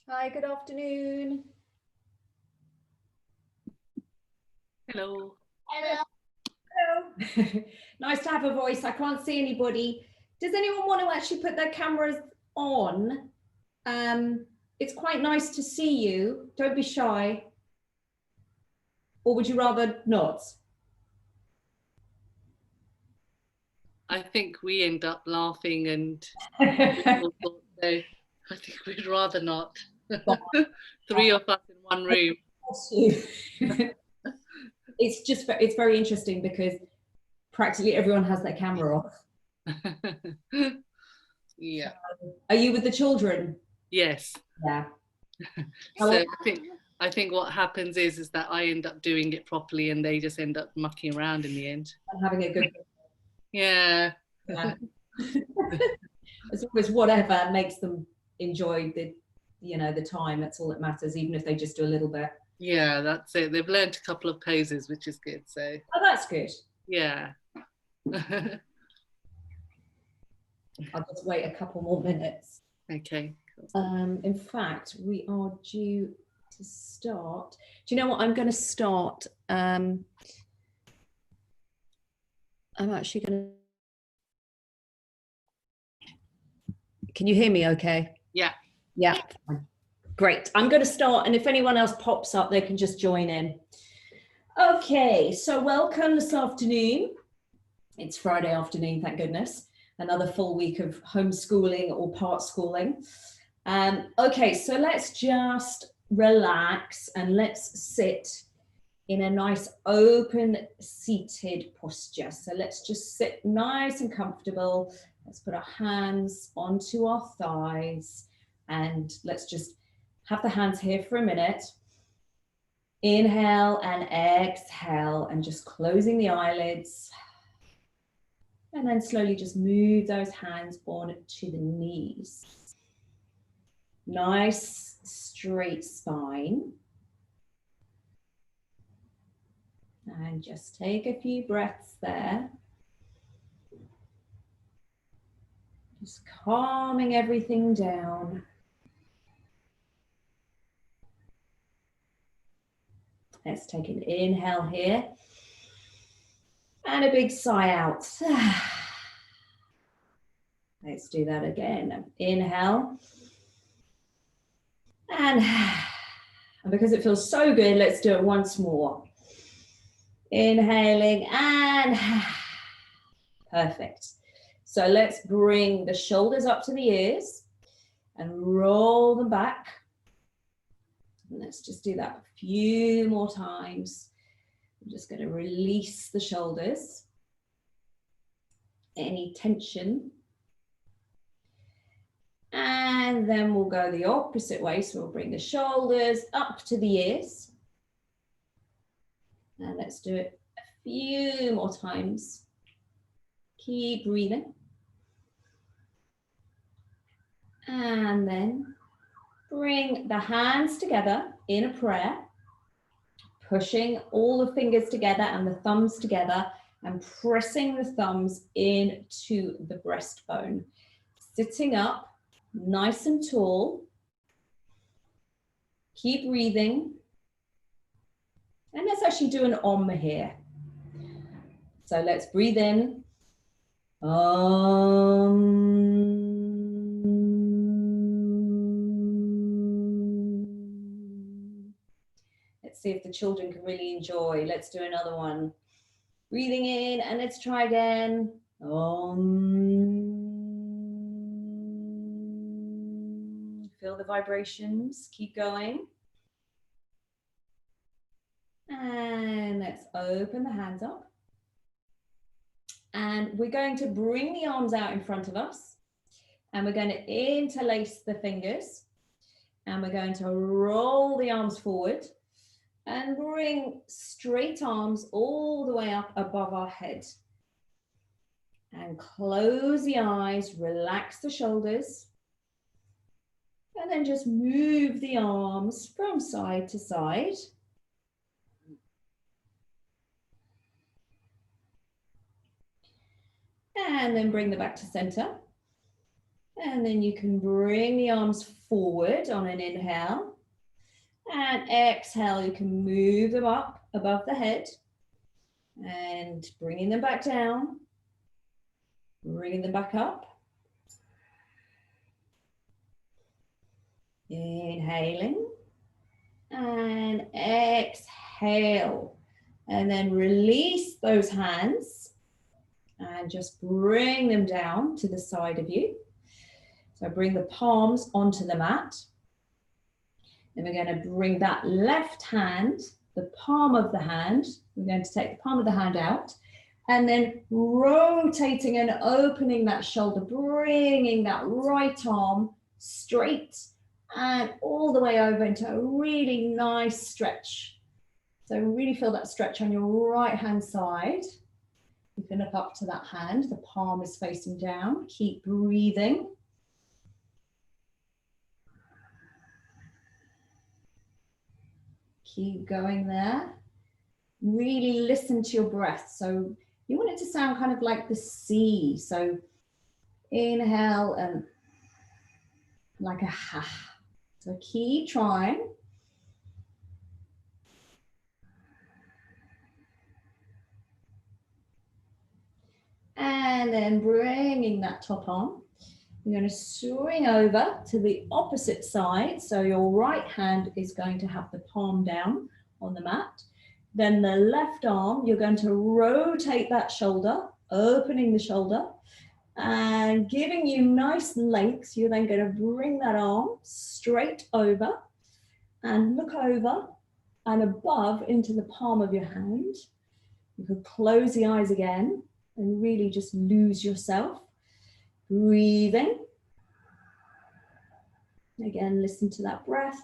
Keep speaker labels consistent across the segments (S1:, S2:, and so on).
S1: Hi, good afternoon.
S2: Hello.
S1: Hello. Nice to have a voice. I can't see anybody. Does anyone want to actually put their cameras on? It's quite nice to see you. Don't be shy. Or would you rather not?
S2: I think we end up laughing and so I think we'd rather not. Three of us in one room.
S1: It's very interesting because practically everyone has their camera off.
S2: Yeah.
S1: Are you with the children?
S2: Yes.
S1: Yeah.
S2: So I think what happens is that I end up doing it properly and they just end up mucking around in the end.
S1: I'm having a good.
S2: Yeah.
S1: As long as whatever makes them enjoy the time, that's all that matters, even if they just do a little bit.
S2: Yeah, that's it. They've learned a couple of poses, which is good. So
S1: that's good.
S2: Yeah.
S1: I'll just wait a couple more minutes.
S2: Okay.
S1: Cool. In fact, we are due to start. Do you know what? I'm going to start. I'm actually going to. Can you hear me okay?
S2: Yeah.
S1: Yeah. Great. I'm going to start, and if anyone else pops up, they can just join in. Okay, so welcome this afternoon. It's Friday afternoon, thank goodness. Another full week of homeschooling or part schooling. Okay, so let's just relax and let's sit in a nice open seated posture. So let's just sit nice and comfortable. Let's put our hands onto our thighs and let's just have the hands here for a minute. Inhale and exhale and just closing the eyelids. And then slowly just move those hands on to the knees. Nice straight spine. And just take a few breaths there. Just calming everything down. Let's take an inhale here. And a big sigh out. Let's do that again. Inhale. And because it feels so good, let's do it once more. Inhaling and perfect. So let's bring the shoulders up to the ears and roll them back. And let's just do that a few more times. I'm just going to release the shoulders. Any tension. And then we'll go the opposite way. So we'll bring the shoulders up to the ears. And let's do it a few more times. Keep breathing. And then bring the hands together in a prayer, pushing all the fingers together and the thumbs together and pressing the thumbs into the breastbone. Sitting up, nice and tall. Keep breathing. And let's actually do an Om here. So let's breathe in. Let's see if the children can really enjoy. Let's do another one. Breathing in and let's try again. Feel the vibrations. Keep going. And let's open the hands up. And we're going to bring the arms out in front of us. And we're going to interlace the fingers. And we're going to roll the arms forward. And bring straight arms all the way up above our head. And close the eyes, relax the shoulders. And then just move the arms from side to side. And then bring them back to center. And then you can bring the arms forward on an inhale. And exhale, you can move them up above the head. And bringing them back down. Bringing them back up. Inhaling. And exhale. And then release those hands. And just bring them down to the side of you. So bring the palms onto the mat. Then we're going to bring that left hand, the palm of the hand. We're going to take the palm of the hand out and then rotating and opening that shoulder, bringing that right arm straight and all the way over into a really nice stretch. So really feel that stretch on your right hand side. You can look up to that hand, the palm is facing down. Keep breathing. Keep going there. Really listen to your breath. So you want it to sound kind of like the sea. So inhale and like a ha. So keep trying. And then bringing that top arm. You're going to swing over to the opposite side. So your right hand is going to have the palm down on the mat. Then the left arm, you're going to rotate that shoulder, opening the shoulder and giving you nice length. You're then going to bring that arm straight over and look over and above into the palm of your hand. You can close the eyes again and really just lose yourself. Breathing. Again, listen to that breath.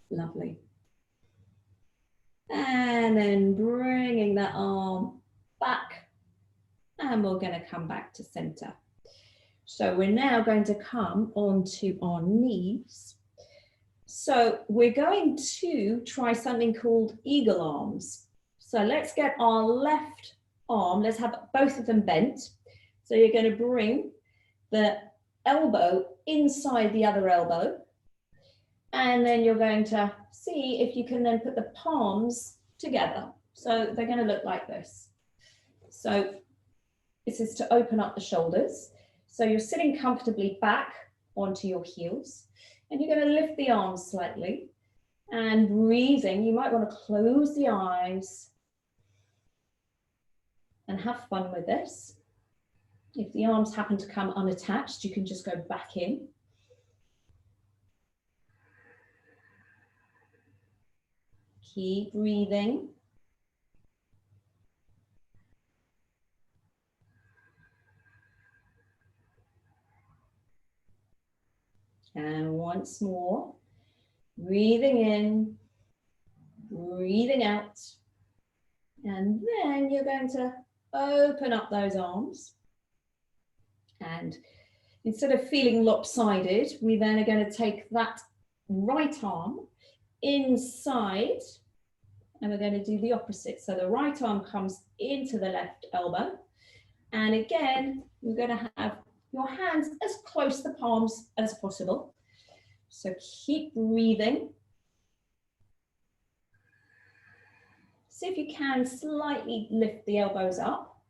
S1: Lovely. And then bringing that arm back. And we're going to come back to center. So we're now going to come onto our knees. So we're going to try something called eagle arms. So let's get our left arm, let's have both of them bent. So you're going to bring the elbow inside the other elbow. And then you're going to see if you can then put the palms together. So they're going to look like this. So this is to open up the shoulders. So you're sitting comfortably back onto your heels. And you're going to lift the arms slightly. And breathing, you might want to close the eyes and have fun with this. If the arms happen to come unattached, you can just go back in. Keep breathing. And once more, breathing in, breathing out. And then you're going to open up those arms. And instead of feeling lopsided, we then are going to take that right arm inside and we're going to do the opposite. So the right arm comes into the left elbow. And again, you're going to have your hands as close to the palms as possible. So keep breathing. See if you can slightly lift the elbows up.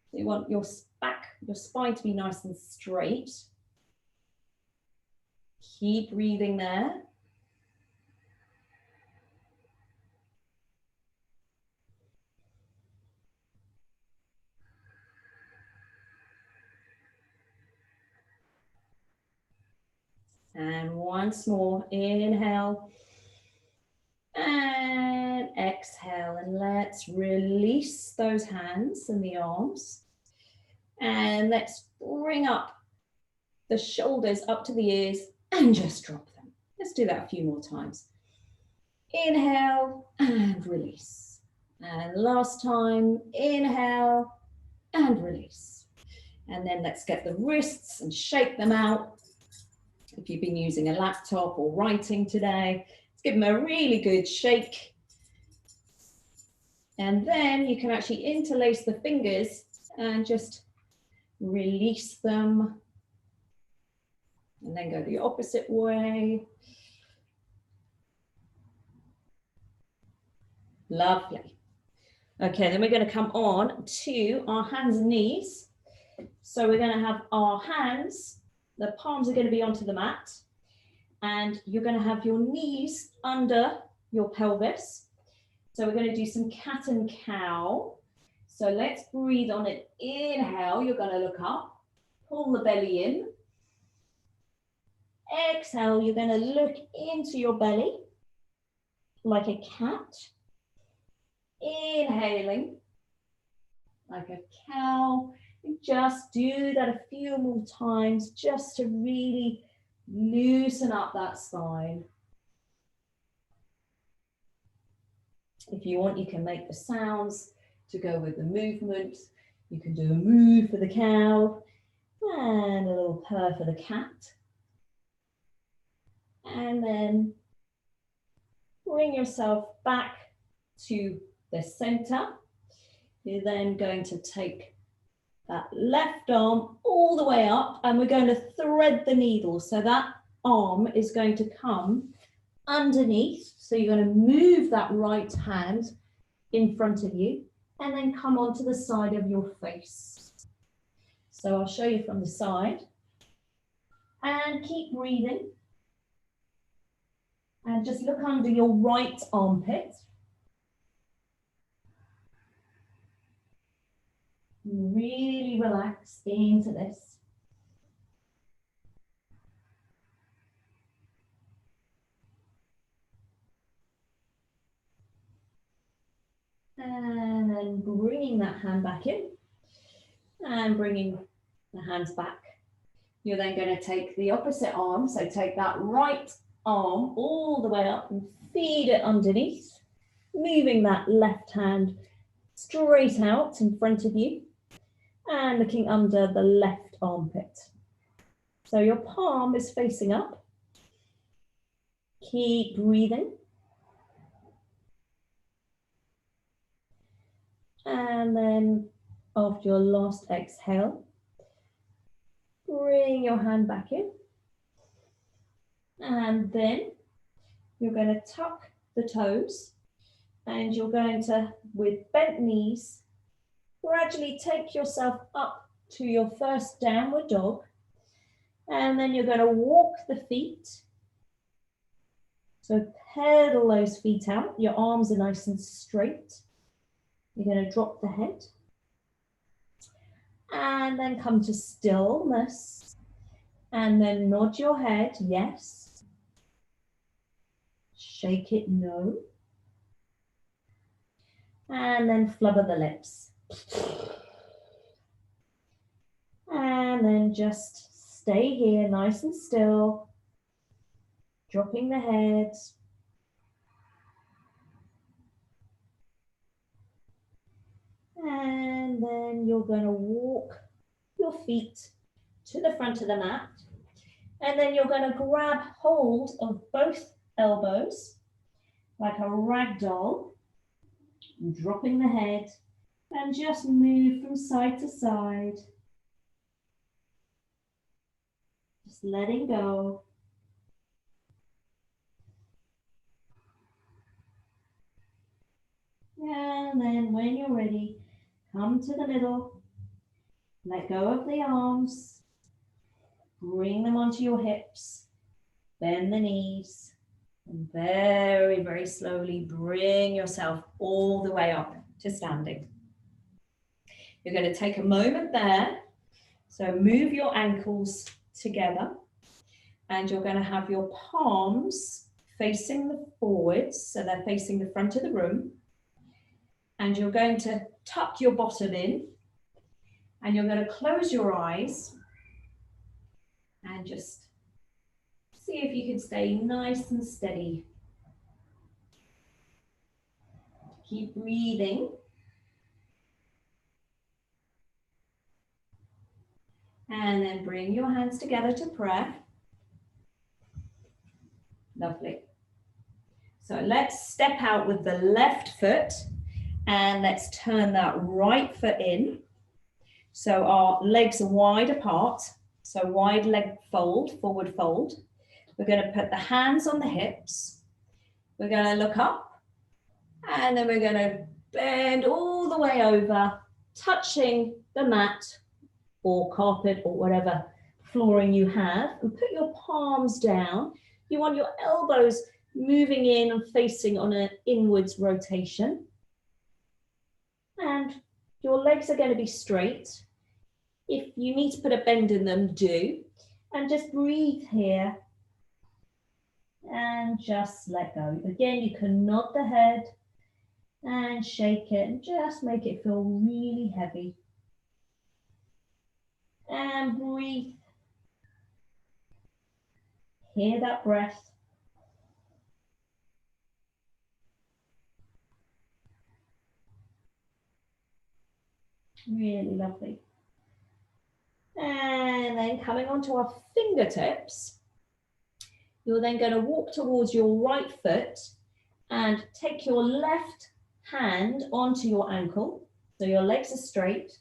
S1: So you want your back, your spine to be nice and straight. Keep breathing there. And once more, inhale and exhale. And let's release those hands and the arms. And let's bring up the shoulders up to the ears and just drop them. Let's do that a few more times. Inhale and release. And last time, inhale and release. And then let's get the wrists and shake them out. If you've been using a laptop or writing today, let's give them a really good shake. And then you can actually interlace the fingers and just release them. And then go the opposite way. Lovely. Okay, then we're going to come on to our hands and knees. So we're going to have our hands, the palms are going to be onto the mat, and you're going to have your knees under your pelvis. So we're going to do some cat and cow. So let's breathe on it. Inhale, you're going to look up, pull the belly in. Exhale, you're going to look into your belly like a cat. Inhaling like a cow. Just do that a few more times just to really loosen up that spine. If you want, you can make the sounds to go with the movement. You can do a moo for the cow and a little purr for the cat. And then bring yourself back to the center. You're then going to take that left arm all the way up and we're going to thread the needle. So that arm is going to come underneath. So you're going to move that right hand in front of you and then come onto the side of your face. So I'll show you from the side and keep breathing. And just look under your right armpit. Really relax into this. And then bringing that hand back in and bringing the hands back. You're then going to take the opposite arm. So take that right arm all the way up and feed it underneath, moving that left hand straight out in front of you and looking under the left armpit. So your palm is facing up. Keep breathing. And then after your last exhale, bring your hand back in. And then you're going to tuck the toes and you're going to, with bent knees, gradually take yourself up to your first downward dog. And then you're going to walk the feet. So pedal those feet out. Your arms are nice and straight. You're going to drop the head. And then come to stillness. And then nod your head, yes. Shake it, no. And then flubber the lips. And then just stay here nice and still. Dropping the head. And then you're going to walk your feet to the front of the mat. And then you're going to grab hold of both elbows like a rag doll, dropping the head and just move from side to side. Just letting go. And then when you're ready, come to the middle, let go of the arms, bring them onto your hips, bend the knees, and very, very slowly bring yourself all the way up to standing. You're going to take a moment there. So move your ankles together and you're going to have your palms facing the forwards. So they're facing the front of the room. And you're going to tuck your bottom in and you're going to close your eyes and just see if you can stay nice and steady. Keep breathing. And then bring your hands together to prayer. Lovely. So let's step out with the left foot And let's turn that right foot in. So our legs are wide apart. So wide leg fold, forward fold. We're going to put the hands on the hips. We're going to look up. And then we're going to bend all the way over, touching the mat or carpet or whatever flooring you have, and put your palms down. You want your elbows moving in and facing on an inwards rotation. And your legs are going to be straight. If you need to put a bend in them, do. And just breathe here. And just let go. Again, you can nod the head and shake it and just make it feel really heavy. And breathe. Hear that breath. Really lovely. And then coming onto our fingertips, you're then going to walk towards your right foot and take your left hand onto your ankle. So your legs are straight.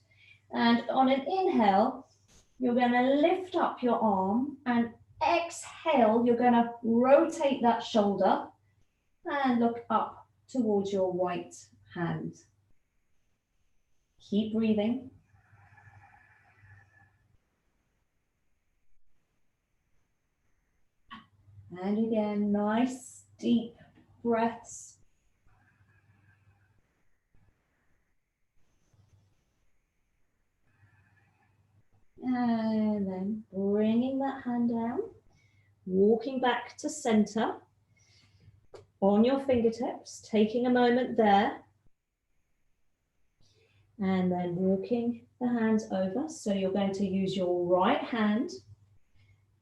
S1: And on an inhale, you're going to lift up your arm, and exhale, you're going to rotate that shoulder and look up towards your right hand. Keep breathing. And again, nice deep breaths. And then bringing that hand down, walking back to center on your fingertips, taking a moment there. And then walking the hands over. So you're going to use your right hand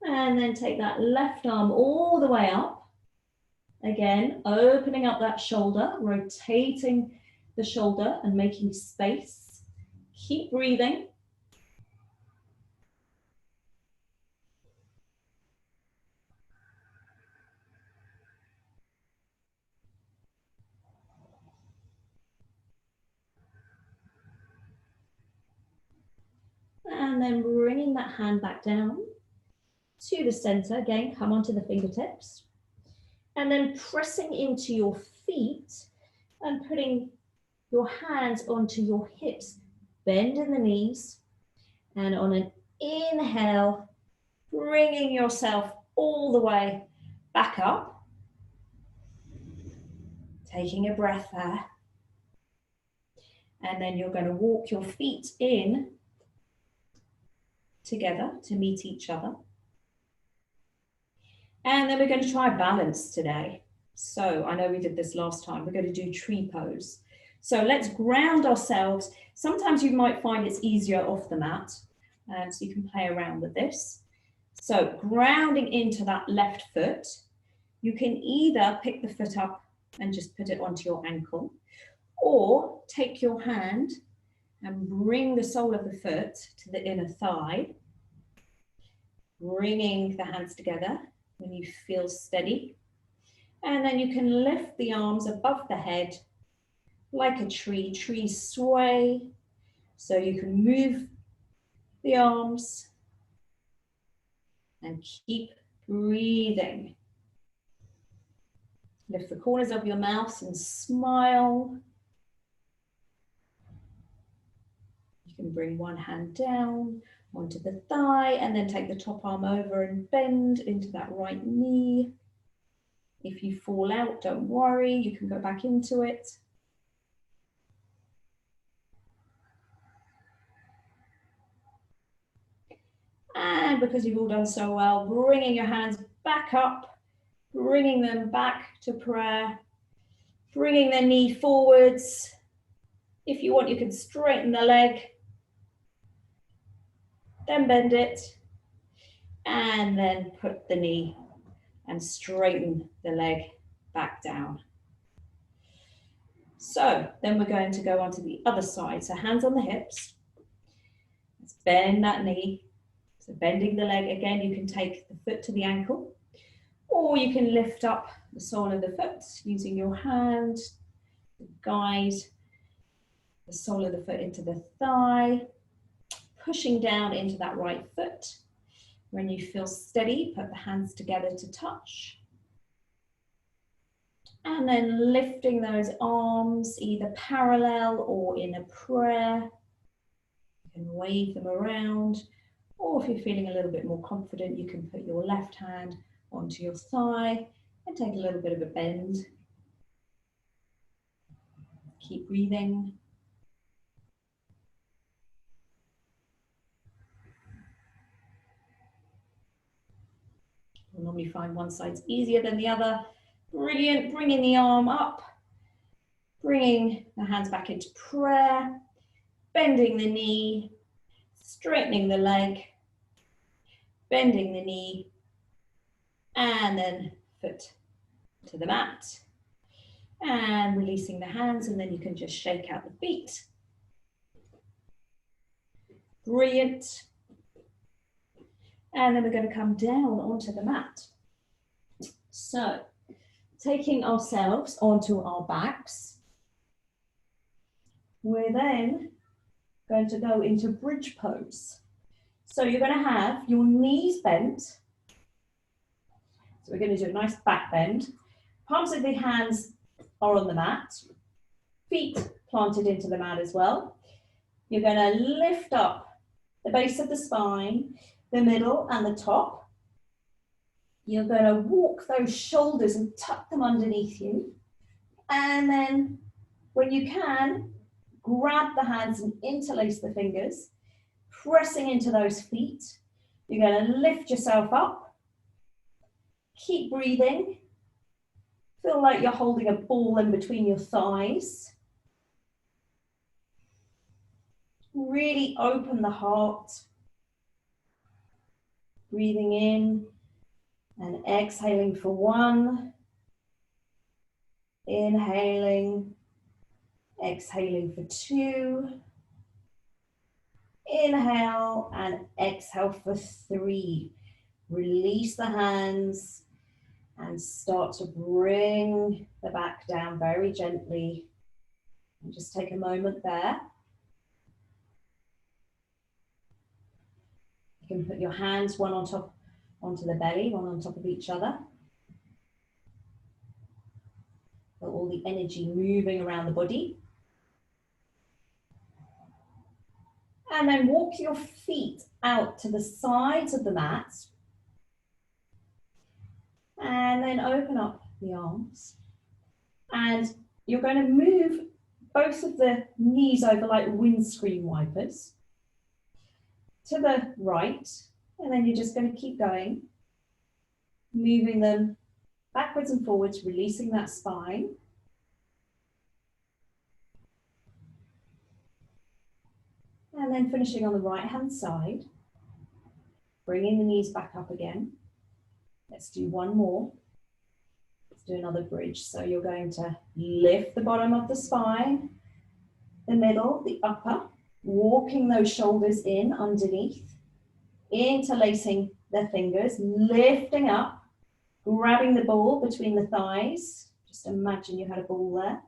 S1: and then take that left arm all the way up. Again, opening up that shoulder, rotating the shoulder and making space. Keep breathing. And then bringing that hand back down to the center. Again, come onto the fingertips. And then pressing into your feet and putting your hands onto your hips. Bend in the knees. And on an inhale, bringing yourself all the way back up. Taking a breath there. And then you're going to walk your feet in together to meet each other. And then we're going to try balance today. So I know we did this last time. We're going to do tree pose. So let's ground ourselves. Sometimes you might find it's easier off the mat. So you can play around with this. So grounding into that left foot. You can either pick the foot up and just put it onto your ankle, or take your hand and bring the sole of the foot to the inner thigh, bringing the hands together when you feel steady. And then you can lift the arms above the head like a tree. Trees sway, so you can move the arms and keep breathing. Lift the corners of your mouth and smile. You can bring one hand down onto the thigh and then take the top arm over and bend into that right knee. If you fall out, don't worry, you can go back into it. And because you've all done so well, bringing your hands back up, bringing them back to prayer, bringing the knee forwards. If you want, you can straighten the leg, then bend it, and then put the knee and straighten the leg back down. So then we're going to go on to the other side. So hands on the hips. Let's bend that knee. So bending the leg again, you can take the foot to the ankle, or you can lift up the sole of the foot using your hand to guide the sole of the foot into the thigh, pushing down into that right foot. When you feel steady, put the hands together to touch. And then lifting those arms either parallel or in a prayer. You can wave them around, or if you're feeling a little bit more confident, you can put your left hand onto your thigh and take a little bit of a bend. Keep breathing. You'll normally find one side's easier than the other. Brilliant. Bringing the arm up, bringing the hands back into prayer, bending the knee, straightening the leg, bending the knee, and then foot to the mat. And releasing the hands, and then you can just shake out the feet. Brilliant. And then we're going to come down onto the mat. So, taking ourselves onto our backs, we're then going to go into bridge pose. So you're going to have your knees bent. So we're going to do a nice back bend. Palms of the hands are on the mat. Feet planted into the mat as well. You're going to lift up the base of the spine, the middle and the top. You're going to walk those shoulders and tuck them underneath you. And then when you can, grab the hands and interlace the fingers, pressing into those feet. You're going to lift yourself up. Keep breathing. Feel like you're holding a ball in between your thighs. Really open the heart. Breathing in and exhaling for 1. Inhaling. Exhaling for 2. Inhale and exhale for 3. Release the hands and start to bring the back down very gently. And just take a moment there. You can put your hands one on top onto the belly, one on top of each other. Feel all the energy moving around the body. And then walk your feet out to the sides of the mat. And then open up the arms. And you're going to move both of the knees over like windscreen wipers to the right. And then you're just going to keep going, moving them backwards and forwards, releasing that spine. And then finishing on the right-hand side, bringing the knees back up again. Let's do one more. Let's do another bridge. So you're going to lift the bottom of the spine, the middle, the upper, walking those shoulders in underneath, interlacing the fingers, lifting up, grabbing the ball between the thighs. Just imagine you had a ball there.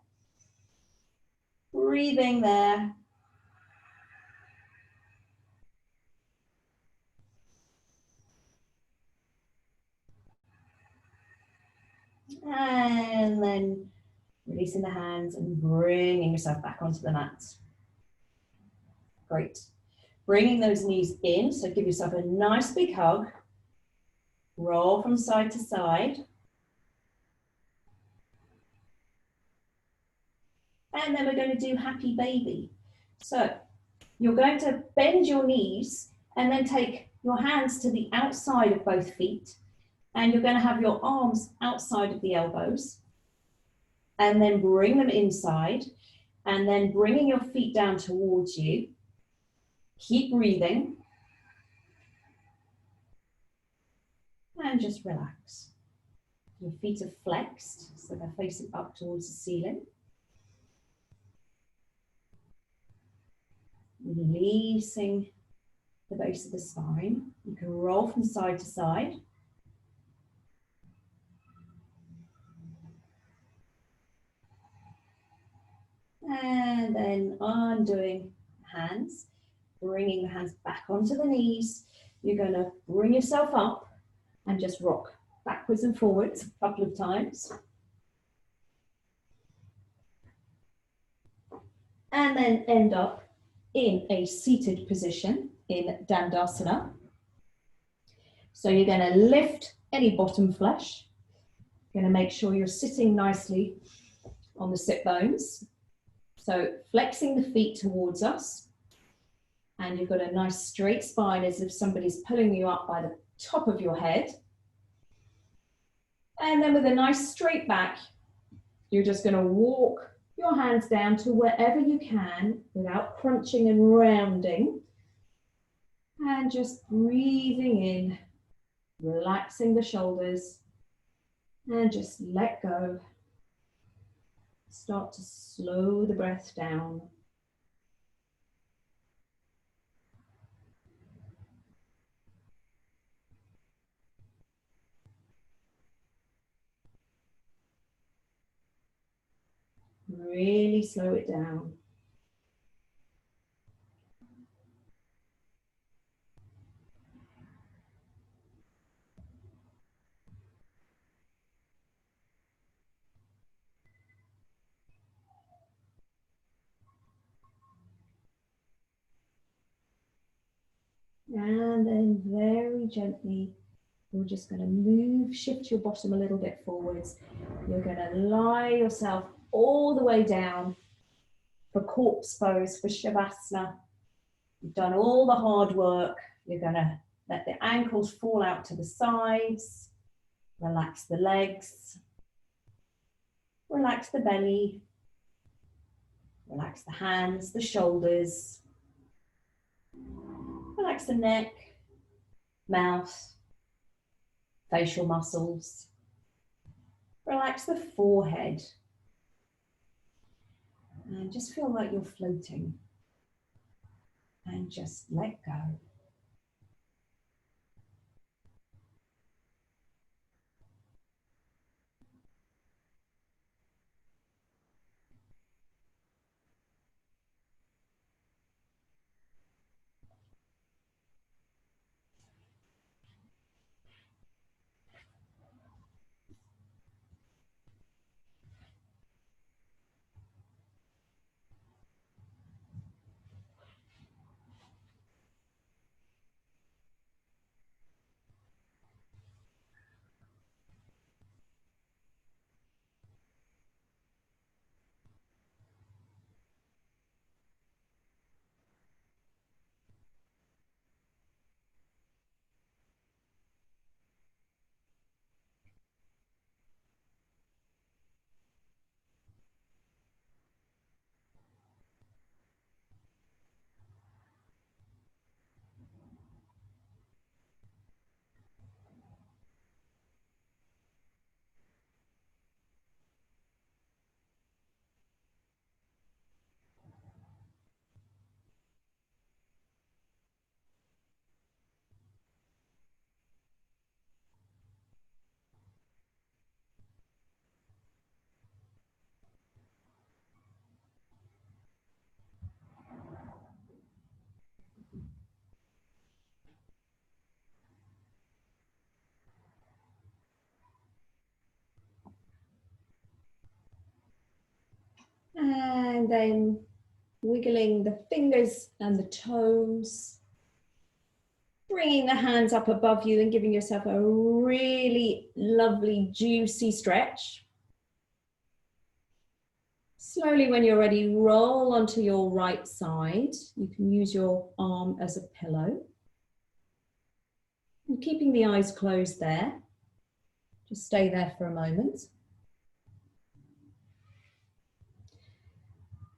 S1: Breathing there. And then releasing the hands and bringing yourself back onto the mat. Great. Bringing those knees in, so give yourself a nice big hug. Roll from side to side. And then we're going to do happy baby. So you're going to bend your knees and then take your hands to the outside of both feet. And you're going to have your arms outside of the elbows. And then bring them inside. And then bringing your feet down towards you. Keep breathing. And just relax. Your feet are flexed, so they're facing up towards the ceiling. Releasing the base of the spine. You can roll from side to side. And then undoing hands, bringing the hands back onto the knees. You're going to bring yourself up and just rock backwards and forwards a couple of times. And then end up in a seated position in Dandasana. So you're going to lift any bottom flesh. You're going to make sure you're sitting nicely on the sit bones. So flexing the feet towards us. And you've got a nice straight spine as if somebody's pulling you up by the top of your head. And then with a nice straight back, you're just going to walk your hands down to wherever you can without crunching and rounding. And just breathing in, relaxing the shoulders, and just let go. Start to slow the breath down. Really slow it down. And then very gently, we're just going to move, shift your bottom a little bit forwards. You're going to lie yourself all the way down for corpse pose, for Shavasana. You've done all the hard work. You're going to let the ankles fall out to the sides. Relax the legs. Relax the belly. Relax the hands, the shoulders. Relax the neck, mouth, facial muscles. Relax the forehead. And just feel like you're floating. And just let go. And then wiggling the fingers and the toes. Bringing the hands up above you and giving yourself a really lovely, juicy stretch. Slowly, when you're ready, roll onto your right side. You can use your arm as a pillow. And keeping the eyes closed there. Just stay there for a moment.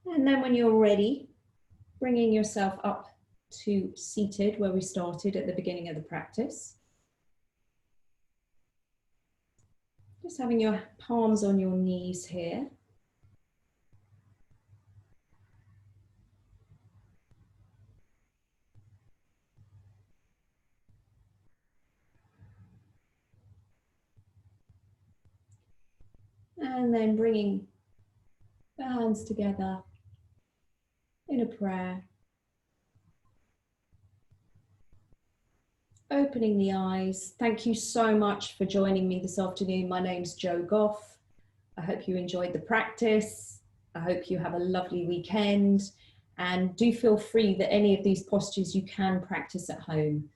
S1: And then when you're ready, bringing yourself up to seated where we started at the beginning of the practice. Just having your palms on your knees here. And then bringing the hands together in a prayer. Opening the eyes. Thank you so much for joining me this afternoon. My name's Jo Goff. I hope you enjoyed the practice. I hope you have a lovely weekend, and do feel free that any of these postures you can practice at home.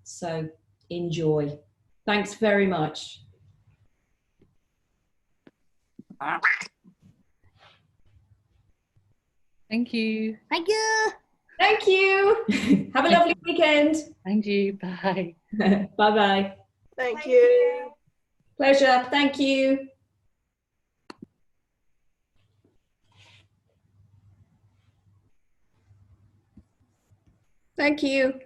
S1: So enjoy. Thanks very much.
S2: Thank you.
S3: Thank you.
S1: Thank you. Have a lovely weekend.
S2: Thank you. Bye.
S1: Bye-bye.
S3: Thank you.
S1: Pleasure. Thank you. Thank you.